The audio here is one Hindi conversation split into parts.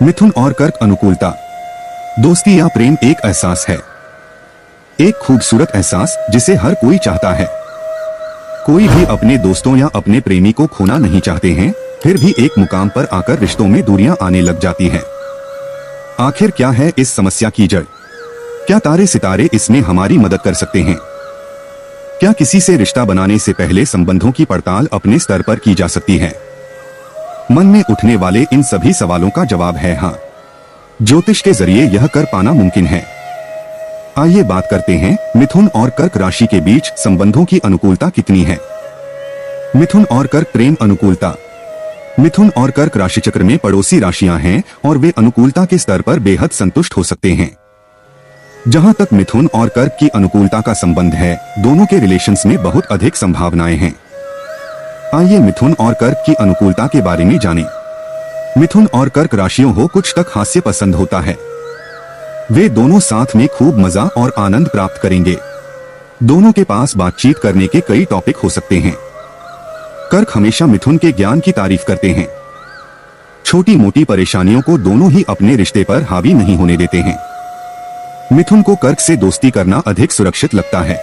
मिथुन और कर्क अनुकूलता। दोस्ती या प्रेम एक एहसास है, एक खूबसूरत एहसास जिसे हर कोई चाहता है। कोई भी अपने दोस्तों या अपने प्रेमी को खोना नहीं चाहते हैं, फिर भी एक मुकाम पर आकर रिश्तों में दूरियां आने लग जाती हैं। आखिर क्या है इस समस्या की जड़? क्या तारे सितारे इसमें हमारी मदद कर सकते हैं? क्या किसी से रिश्ता बनाने से पहले संबंधों की पड़ताल अपने स्तर पर की जा सकती है? मन में उठने वाले इन सभी सवालों का जवाब है हाँ। ज्योतिष के जरिए यह कर पाना मुमकिन है। आइए बात करते हैं मिथुन और कर्क राशि के बीच संबंधों की अनुकूलता कितनी है। मिथुन और कर्क प्रेम अनुकूलता। मिथुन और कर्क राशि चक्र में पड़ोसी राशियां हैं और वे अनुकूलता के स्तर पर बेहद संतुष्ट हो सकते हैं। जहां तक मिथुन और कर्क की अनुकूलता का संबंध है, दोनों के रिलेशंस में बहुत अधिक संभावनाएं हैं। आइए मिथुन और कर्क की अनुकूलता के बारे में जानें। मिथुन और कर्क राशियों को कुछ तक हास्य पसंद होता है। वे दोनों साथ में खूब मजा और आनंद प्राप्त करेंगे। दोनों के पास बातचीत करने के कई टॉपिक हो सकते हैं। कर्क हमेशा मिथुन के ज्ञान की तारीफ करते हैं। छोटी मोटी परेशानियों को दोनों ही अपने रिश्ते पर हावी नहीं होने देते हैं। मिथुन को कर्क से दोस्ती करना अधिक सुरक्षित लगता है।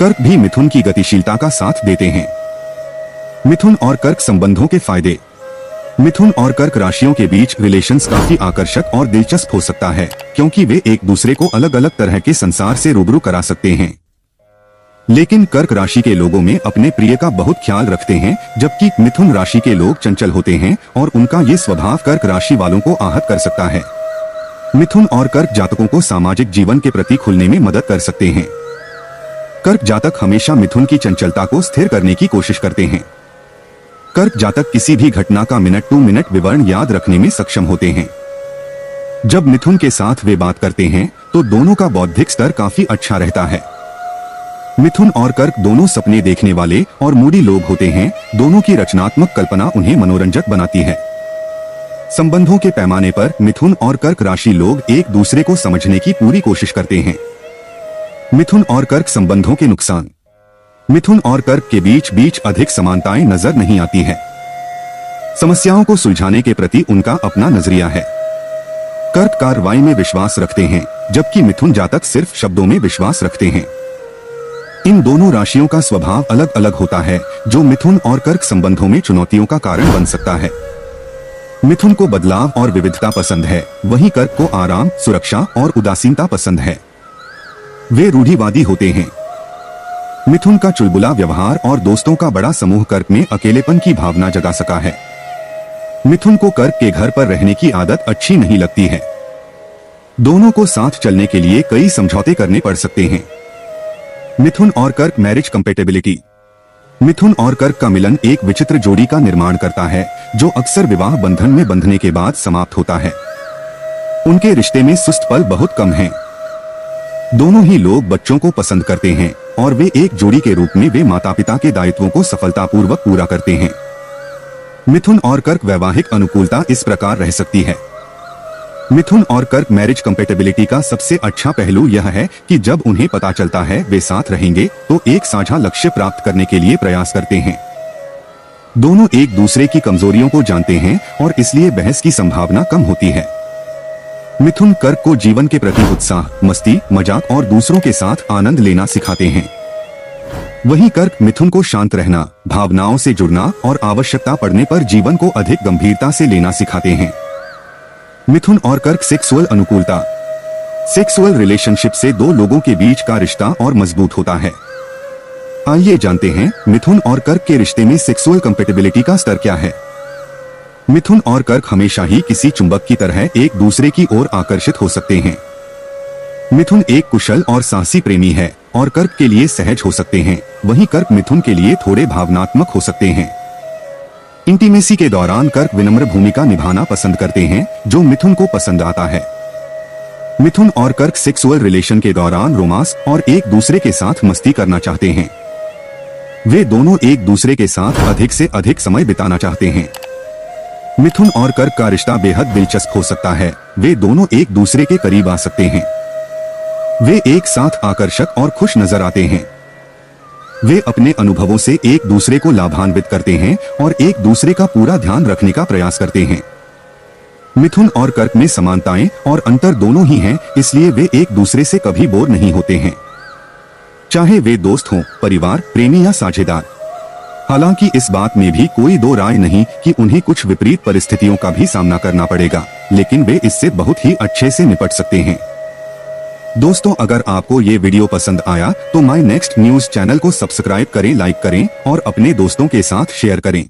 कर्क भी मिथुन की गतिशीलता का साथ देते हैं। मिथुन और कर्क संबंधों के फायदे। मिथुन और कर्क राशियों के बीच रिलेशंस काफी आकर्षक और दिलचस्प हो सकता है, क्योंकि वे एक दूसरे को अलग अलग तरह के संसार से रूबरू करा सकते हैं। लेकिन कर्क राशि के लोगों में अपने प्रिय का बहुत ख्याल रखते हैं, जबकि मिथुन राशि के लोग चंचल होते हैं और उनका ये स्वभाव कर्क राशि वालों को आहत कर सकता है। मिथुन और कर्क जातकों को सामाजिक जीवन के प्रति खुलने में मदद कर सकते हैं। कर्क जातक हमेशा मिथुन की चंचलता को स्थिर करने की कोशिश करते हैं। कर्क जातक किसी भी घटना का मिनट टू मिनट विवरण याद रखने में सक्षम होते हैं। जब मिथुन के साथ वे बात करते हैं तो दोनों का बौद्धिक स्तर काफी अच्छा रहता है। मिथुन और कर्क दोनों सपने देखने वाले और मूडी लोग होते हैं। दोनों की रचनात्मक कल्पना उन्हें मनोरंजक बनाती है। संबंधों के पैमाने पर मिथुन और कर्क राशि लोग एक दूसरे को समझने की पूरी कोशिश करते हैं। मिथुन और कर्क संबंधों के नुकसान। मिथुन और कर्क के बीच अधिक समानताएं नजर नहीं आती है। समस्याओं को सुलझाने के प्रति उनका अपना नजरिया है। कर्क कार्रवाई में विश्वास रखते हैं, जबकि मिथुन जातक सिर्फ शब्दों में विश्वास रखते हैं। इन दोनों राशियों का स्वभाव अलग अलग होता है, जो मिथुन और कर्क संबंधों में चुनौतियों का कारण बन सकता है। मिथुन को बदलाव और विविधता पसंद है, वहीं कर्क को आराम, सुरक्षा और उदासीनता पसंद है। वे रूढ़िवादी होते हैं। मिथुन का चुलबुला व्यवहार और दोस्तों का बड़ा समूह कर्क में अकेलेपन की भावना जगा सका है। मिथुन को कर्क के घर पर रहने की आदत अच्छी नहीं लगती है। दोनों को साथ चलने के लिए कई समझौते करने पड़ सकते हैं। मिथुन और कर्क मैरिज कंपेटेबिलिटी। मिथुन और कर्क का मिलन एक विचित्र जोड़ी का निर्माण करता है, जो अक्सर विवाह बंधन में बंधने के बाद समाप्त होता है। उनके रिश्ते में सुस्त पल बहुत कम हैं। दोनों ही लोग बच्चों को पसंद करते हैं और वे एक जोड़ी के रूप में वे माता पिता के दायित्वों को सफलतापूर्वक पूरा करते हैं। मिथुन और कर्क वैवाहिक अनुकूलता इस प्रकार रह सकती है। मिथुन और कर्क मैरिज कंपेटेबिलिटी का सबसे अच्छा पहलू यह है कि जब उन्हें पता चलता है वे साथ रहेंगे तो एक साझा लक्ष्य प्राप्त करने के लिए प्रयास करते हैं। दोनों एक दूसरे की कमजोरियों को जानते हैं और इसलिए बहस की संभावना कम होती है। मिथुन कर्क को जीवन के प्रति उत्साह, मस्ती, मजाक और दूसरों के साथ आनंद लेना सिखाते हैं। वहीं कर्क मिथुन को शांत रहना, भावनाओं से जुड़ना और आवश्यकता पड़ने पर जीवन को अधिक गंभीरता से लेना सिखाते हैं। मिथुन और कर्क सेक्सुअल अनुकूलता। सेक्सुअल रिलेशनशिप से दो लोगों के बीच का रिश्ता और मजबूत होता है। आइए जानते हैं मिथुन और कर्क के रिश्ते में सेक्सुअल कंपेटेबिलिटी का स्तर क्या है। मिथुन और कर्क हमेशा ही किसी चुंबक की तरह एक दूसरे की ओर आकर्षित हो सकते हैं। मिथुन एक कुशल और साहसी प्रेमी है और कर्क के लिए सहज हो सकते हैं, वहीं कर्क मिथुन के लिए थोड़े भावनात्मक हो सकते हैं। इंटीमेसी के दौरान कर्क विनम्र भूमिका निभाना पसंद करते हैं, जो मिथुन को पसंद आता है। मिथुन और कर्क सेक्सुअल रिलेशन के दौरान रोमांस और एक दूसरे के साथ मस्ती करना चाहते हैं। वे दोनों एक दूसरे के साथ अधिक से अधिक समय बिताना चाहते हैं। मिथुन और कर्क का रिश्ता बेहद दिलचस्प हो सकता है। वे दोनों एक दूसरे के करीब आ सकते हैं। वे एक साथ आकर्षक और खुश नजर आते हैं। वे अपने अनुभवों से एक दूसरे को लाभान्वित करते हैं और एक दूसरे का पूरा ध्यान रखने का प्रयास करते हैं। मिथुन और कर्क में समानताएं और अंतर दोनों ही हैं, इसलिए वे एक दूसरे से कभी बोर नहीं होते हैं, चाहे वे दोस्त हों, परिवार, प्रेमी या साझेदार। हालांकि इस बात में भी कोई दो राय नहीं कि उन्हें कुछ विपरीत परिस्थितियों का भी सामना करना पड़ेगा, लेकिन वे इससे बहुत ही अच्छे से निपट सकते हैं। दोस्तों, अगर आपको ये वीडियो पसंद आया तो माय नेक्स्ट न्यूज चैनल को सब्सक्राइब करें, लाइक करें और अपने दोस्तों के साथ शेयर करें।